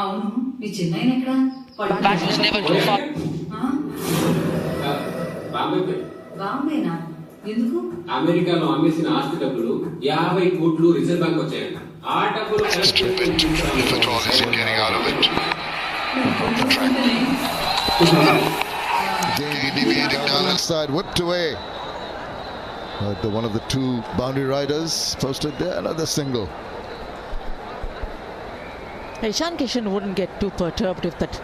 అవును నీ చిన్నాయన ఎక్కడ బాంబేనా ఎందుకు అమెరికాలో అమ్మేసిన ఆస్తి డబ్బులు 50 కోట్లు రిజర్వ్ బ్యాంక్ వచ్చాయంట ఆ డబ్బులు side whipped away. One of the two boundary riders posted there another single. Ishan Kishan wouldn't get too perturbed if that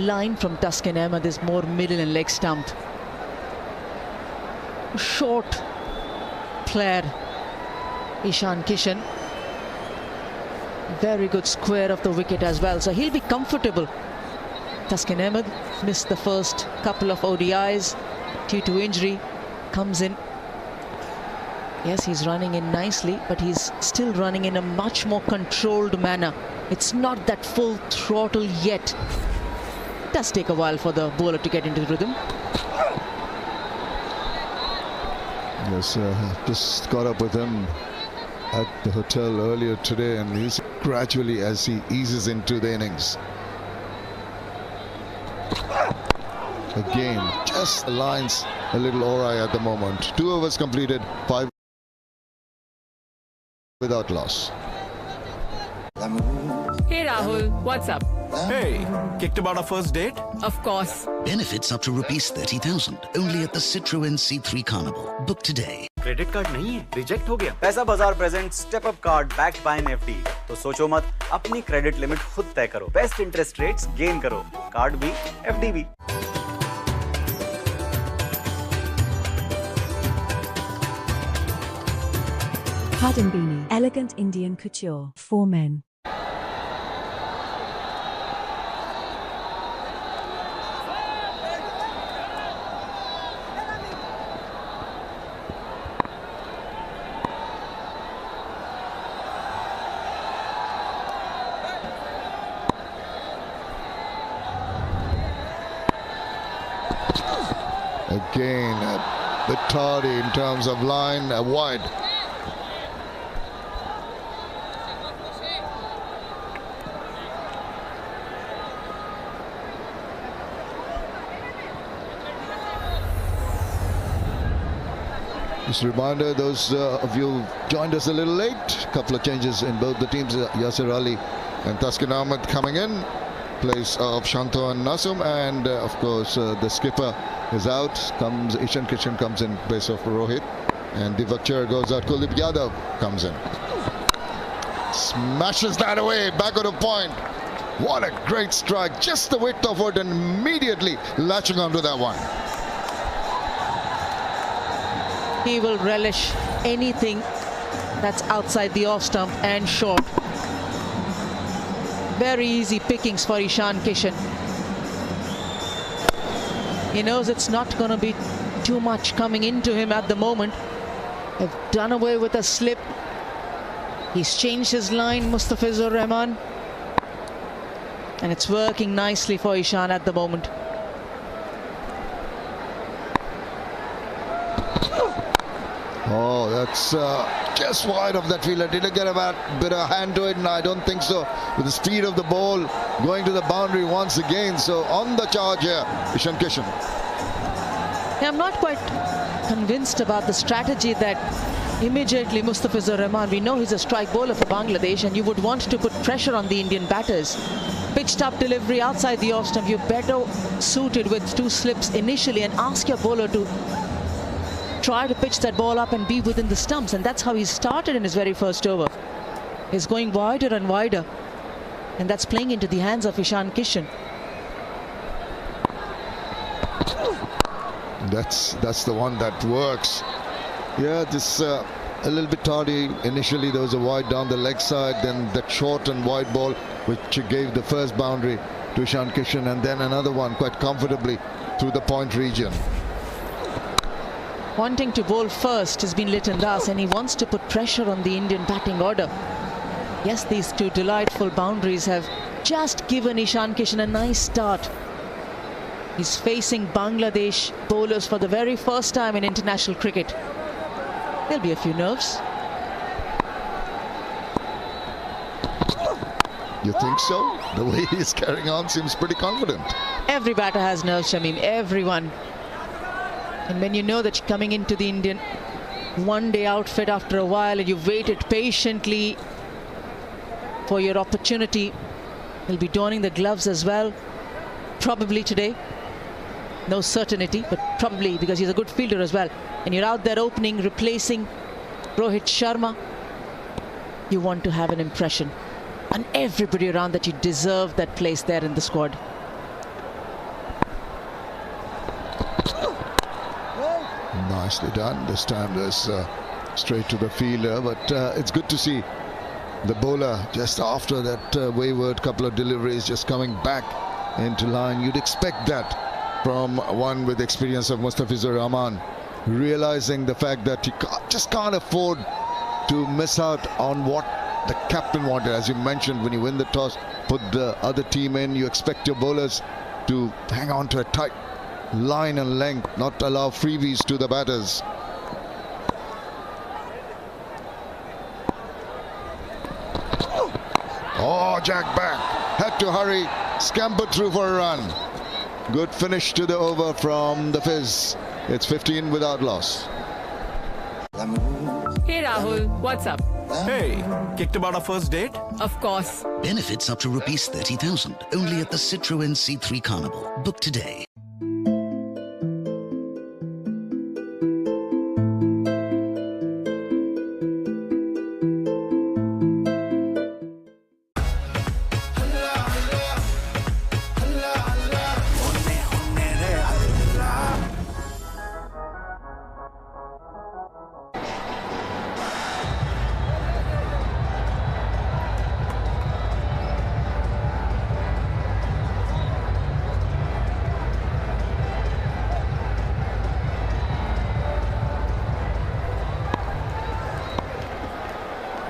line from Tuscan Ahmed is more middle and leg stumped. Short player Ishan Kishan. Very good square of the wicket as well, so he'll be comfortable. Tuscan Ahmed missed the first couple of ODIs due to injury, comes in. Yes, he's running in nicely, but he's still running in a much more controlled manner. It's not that full throttle yet. It does take a while for the bowler to get into the rhythm. Yes, just caught up with him at the hotel earlier today, and he's gradually as he eases into the innings. Again, just aligns a little awry at the moment. 2 overs completed, 5 without loss. Hey Rahul, what's up? Hey, kicked about our first date? Of course. Benefits up to rupees 30,000 only at the Citroën C3 Carnival. Book today. Credit card नहीं है, reject हो गया। Paisabazaar present step up card backed by an FD. तो सोचो मत, अपनी credit limit खुद तय करो। बेस्ट इंटरेस्ट रेट्स गेन करो। कार्ड भी, एफडी भी। Hadambini, elegant Indian couture for men. Again, a bit tardy in terms of line, wide. Just a reminder, those of you who joined us a little late, couple of changes in both the teams. Yasir Ali and Tuscan Ahmed coming in, place of Shanto and Nasum, and of course the skipper is out. Comes Ishan Kishan comes in place of Rohit, and Divakchar goes out. Kuldeep Yadav comes in, smashes that away, back on the point. What a great strike, just the width of it, and immediately latching onto that one. He will relish anything that's outside the off stump and short. Very easy pickings for Ishan Kishan. He knows it's not going to be too much coming into him at the moment. They've done away with a slip. He's changed his line, Mustafizur Rahman. And it's working nicely for Ishan at the moment. Oh, that's just wide of that fielder. Did it get a bit of hand to it? No, I don't think so. With the speed of the ball going to the boundary once again. So on the charge here, Ishan Kishan. Yeah, I'm not quite convinced about the strategy that immediately Mustafizur Rahman, we know he's a strike bowler for Bangladesh, and you would want to put pressure on the Indian batters. Pitched up delivery outside the off stump. You're better suited with 2 slips initially and ask your bowler to try to pitch that ball up and be within the stumps, and that's how he started in his very first over. He's going wider and wider, and that's playing into the hands of Ishan Kishan. That's the one that works. Yeah, this a little bit tardy. Initially there was a wide down the leg side, then that short and wide ball which gave the first boundary to Ishan Kishan, and then another one quite comfortably through the point region. Wanting to bowl first has been Liton Das, and he wants to put pressure on the Indian batting order. Yes, these 2 delightful boundaries have just given Ishan Kishan a nice start. He's facing Bangladesh bowlers for the very first time in international cricket. There'll be a few nerves. You think so? The way he's carrying on seems pretty confident. Every batter has nerves, Shamim. Everyone. And when you know that you're coming into the Indian one-day outfit after a while and you've waited patiently for your opportunity, he'll be donning the gloves as well. Probably today. No certainty, but probably, because he's a good fielder as well. And you're out there opening, replacing Rohit Sharma. You want to have an impression on everybody around that you deserve that place there in the squad. Nicely done. This time there's straight to the fielder, but it's good to see the bowler just after that wayward couple of deliveries just coming back into line. You'd expect that from one with experience of Mustafizur Rahman, realizing the fact that he just can't afford to miss out on what the captain wanted. As you mentioned, when you win the toss, put the other team in, you expect your bowlers to hang on to a tight line and length, not allow freebies to the batters. Oh, Jack back, had to hurry, scampered through for a run. Good finish to the over from the Fizz. It's 15 without loss. Hey Rahul, what's up? Hey, kicked about our first date? Of course. Benefits up to rupees 30,000 only at the Citroën C3 Carnival. Book today.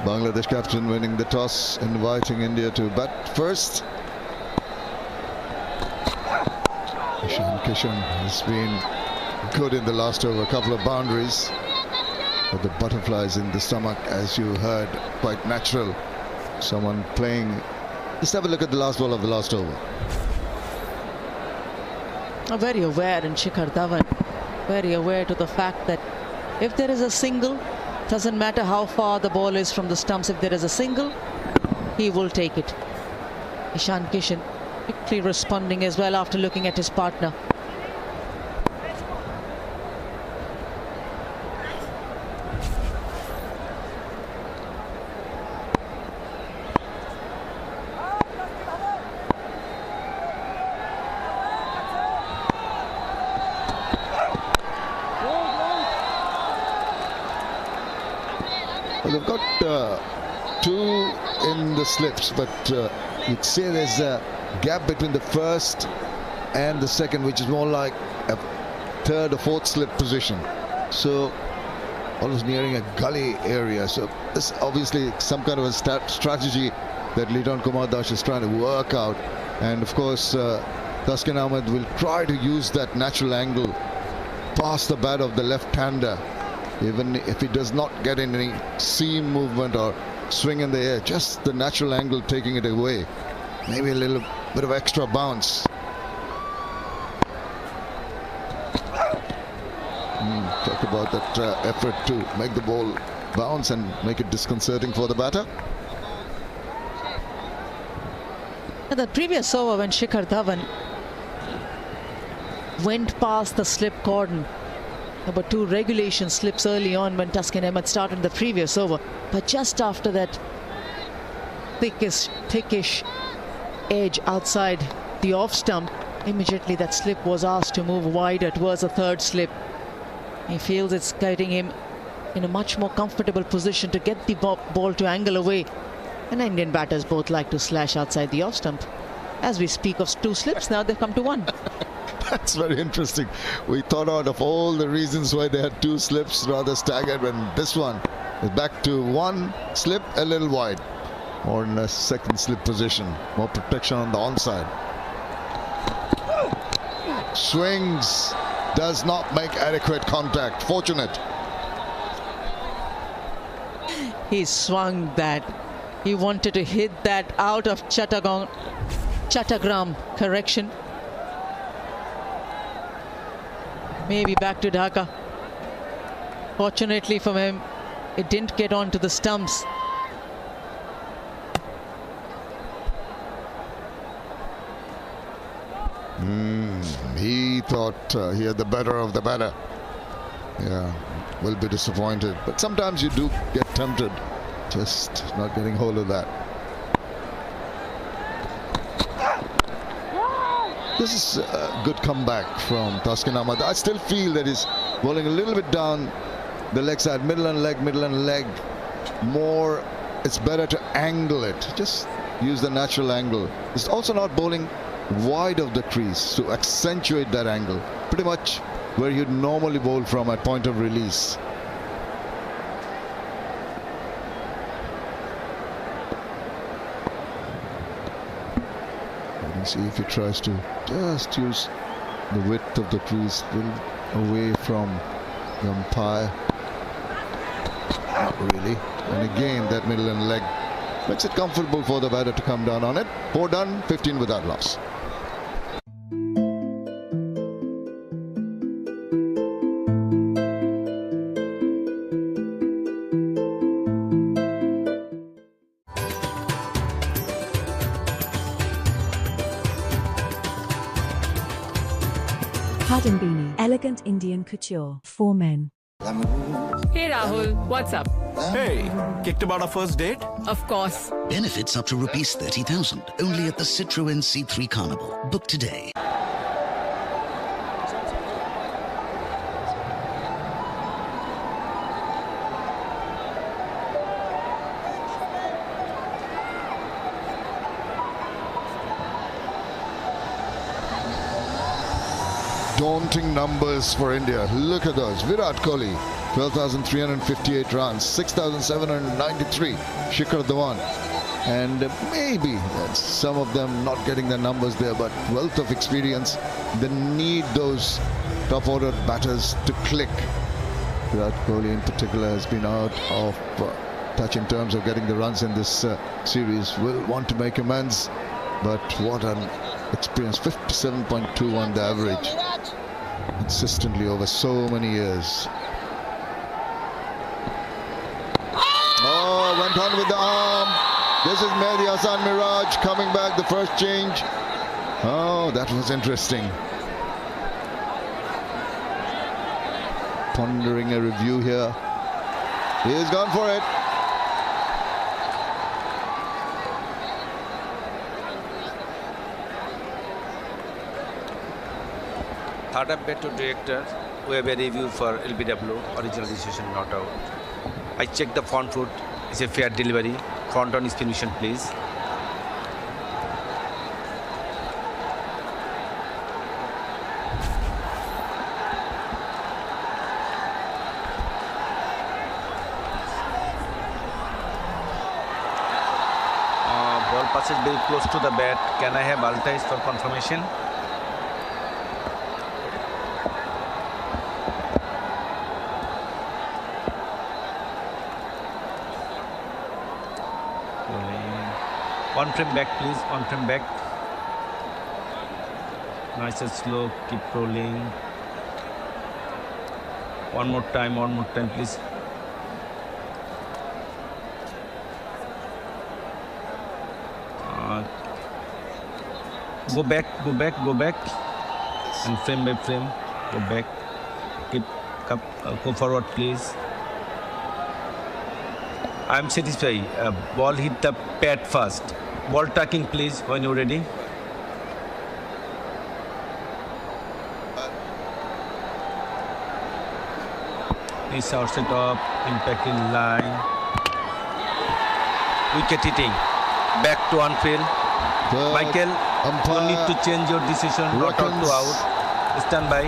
Bangladesh captain winning the toss, inviting India to bat first. Kishan has been good in the last over, a couple of boundaries, but the butterflies in the stomach, as you heard, quite natural. Someone playing. Let's have a look at the last ball of the last over. Very aware in Shikhar Dhawan, very aware to the fact that if there is a single, doesn't matter how far the ball is from the stumps, if there is a single, he will take it. Ishan Kishan quickly responding as well after looking at his partner. Well, they've got two in the slips, but you'd say there's a gap between the first and the second, which is more like a third or fourth slip position. So almost nearing a gully area. So this obviously some kind of a strategy that Liton Kumar Das is trying to work out. And of course, Taskin Ahmed will try to use that natural angle past the bat of the left-hander. Even if he does not get any seam movement or swing in the air, just the natural angle taking it away. Maybe a little bit of extra bounce. Talk about that effort to make the ball bounce and make it disconcerting for the batter. At the previous over, when Shikhar Dhawan went past the slip cordon, about two regulation slips early on when Taskin Ahmed started the previous over, but just after that thickish edge outside the off stump, immediately that slip was asked to move wider towards the third slip. He feels it's getting him in a much more comfortable position to get the ball to angle away. And Indian batters both like to slash outside the off stump. As we speak of two slips, now they've come to one. That's very interesting. We thought out of all the reasons why they had two slips rather staggered, when this one is back to one slip a little wide, or in a second slip position. More protection on the onside. Swings, does not make adequate contact. Fortunate. He swung that He wanted to hit that out of Chattogram, correction. Maybe back to Dhaka. Fortunately for him, it didn't get onto the stumps. He thought he had the better of the batter. Yeah, will be disappointed. But sometimes you do get tempted. Just not getting hold of that. This is a good comeback from Taskin Ahmad. I still feel that he's bowling a little bit down the leg side, middle and leg. More, it's better to angle it. Just use the natural angle. It's also not bowling wide of the crease to accentuate that angle. Pretty much where you'd normally bowl from at point of release. See if he tries to just use the width of the crease away from the umpire. Not really. And again, that middle and leg makes it comfortable for the batter to come down on it. 4 done, 15 without loss. Kadambini, elegant Indian couture for men. Hey Rahul, what's up? Hey, kicked about our first date? Of course. Benefits up to rupees 30,000 only at the Citroën C3 Carnival. Book today. Daunting numbers for India. Look at those. Virat Kohli, 12,358 runs, 6,793. Shikhar Dhawan. And maybe some of them not getting their numbers there, but wealth of experience. They need those top order batters to click. Virat Kohli in particular has been out of touch in terms of getting the runs in this series. Will want to make amends, but what an experience. 57.21 the average. Consistently over so many years. Oh, went on with the arm. This is Mehdi Hasan Miraj coming back, the first change. Oh, that was interesting. Pondering a review here. He's gone for it. Third up bet to director, we have a review for LBW, original decision not out. I checked the front foot, it's a fair delivery. Front on his permission, please. Ball passes very close to the bat. Can I have Altais for confirmation? One frame back, please. One frame back. Nice and slow. Keep rolling. One more time, please. Go back. And frame by frame, go back. Go forward, please. I'm satisfied. Ball hit the pad first. Ball tracking, please, when you're ready. This outside up, impact in line. Wicket hitting. Back to on field. Michael, you need to change your decision. Not out to out. Stand by.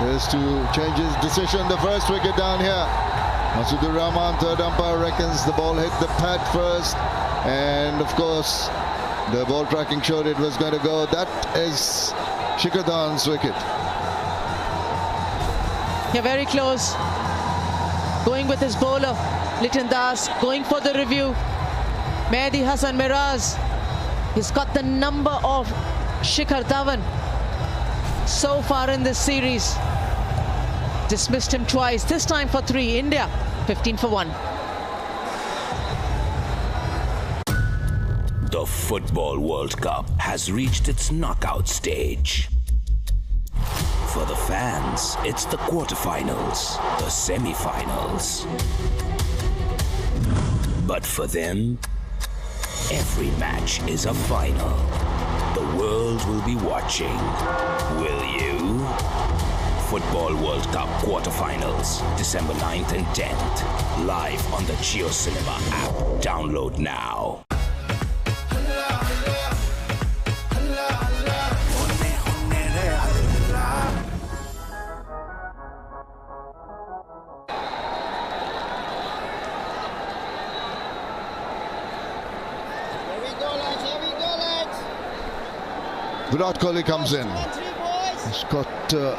There's to change his decision. The first wicket down here. Masudur Rahman, third umpire, reckons the ball hit the pad first, and of course the ball tracking showed it was going to go. That is Shikhar Dhawan's wicket. Yeah, very close. Going with his bowler. Litan Das going for the review. Mehdi Hassan Miraz. He's got the number of Shikhar Dhawan so far in this series. Dismissed him twice, this time for 3. India 15 for 1. The Football World Cup has reached its knockout stage. For the fans, it's the quarterfinals, the semi-finals. But for them, every match is a final. The world will be watching. Will you? Football World Cup quarterfinals, December 9th and 10th. Live on the Jio Cinema app. Download now. Virat Kohli comes in. He's got to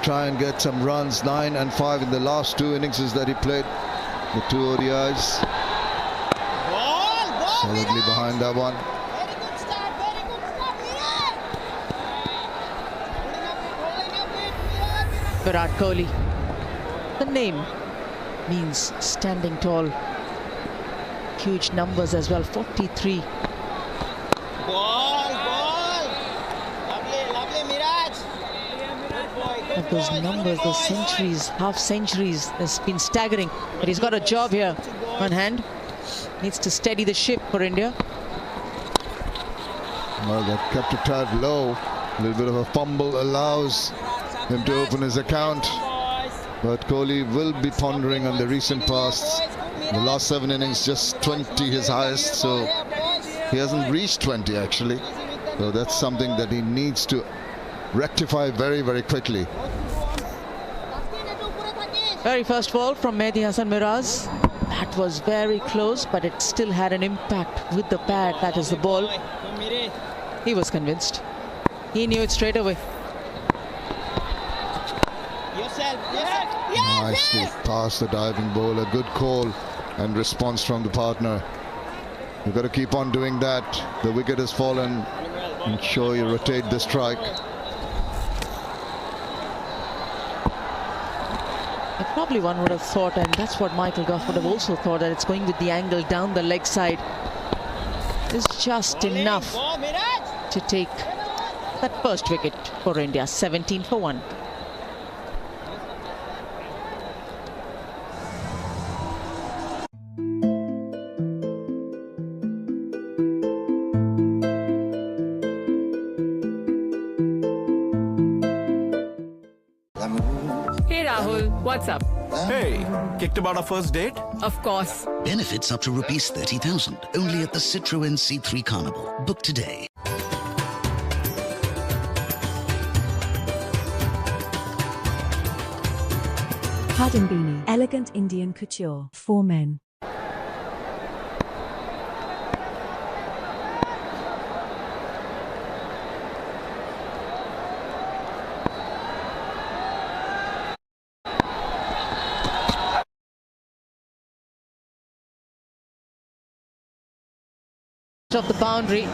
try and get some runs. 9 and 5 in the last 2 innings that he played. The 2 ODIs. Solidly behind that one. Virat Kohli. The name means standing tall. Huge numbers as well, 43. But those numbers, those centuries, half centuries, has been staggering. But he's got a job here on hand. Needs to steady the ship for India. Well, that kept it tied low. A little bit of a fumble allows him to open his account. But Kohli will be pondering on the recent past. The last 7 innings, just 20 his highest. So he hasn't reached 20 actually. So that's something that he needs to rectify very, very quickly. Very first ball from Mehdi Hassan Miraz. That was very close, but it still had an impact with the pad. That is the ball. He was convinced. He knew it straight away. Nicely past the diving bowler. Good call and response from the partner. You've got to keep on doing that. The wicket has fallen. Ensure you rotate the strike. Probably one would have thought, and that's what Michael Goff would have also thought, that it's going with the angle down the leg side. It's just enough to take that first wicket for India, 17 for 1. Hey Rahul, what's up? Hey, kicked about our first date? Of course. Benefits up to rupees 30,000. Only at the Citroën C3 Carnival. Book today. Padambini, elegant Indian couture for men. Of the boundary.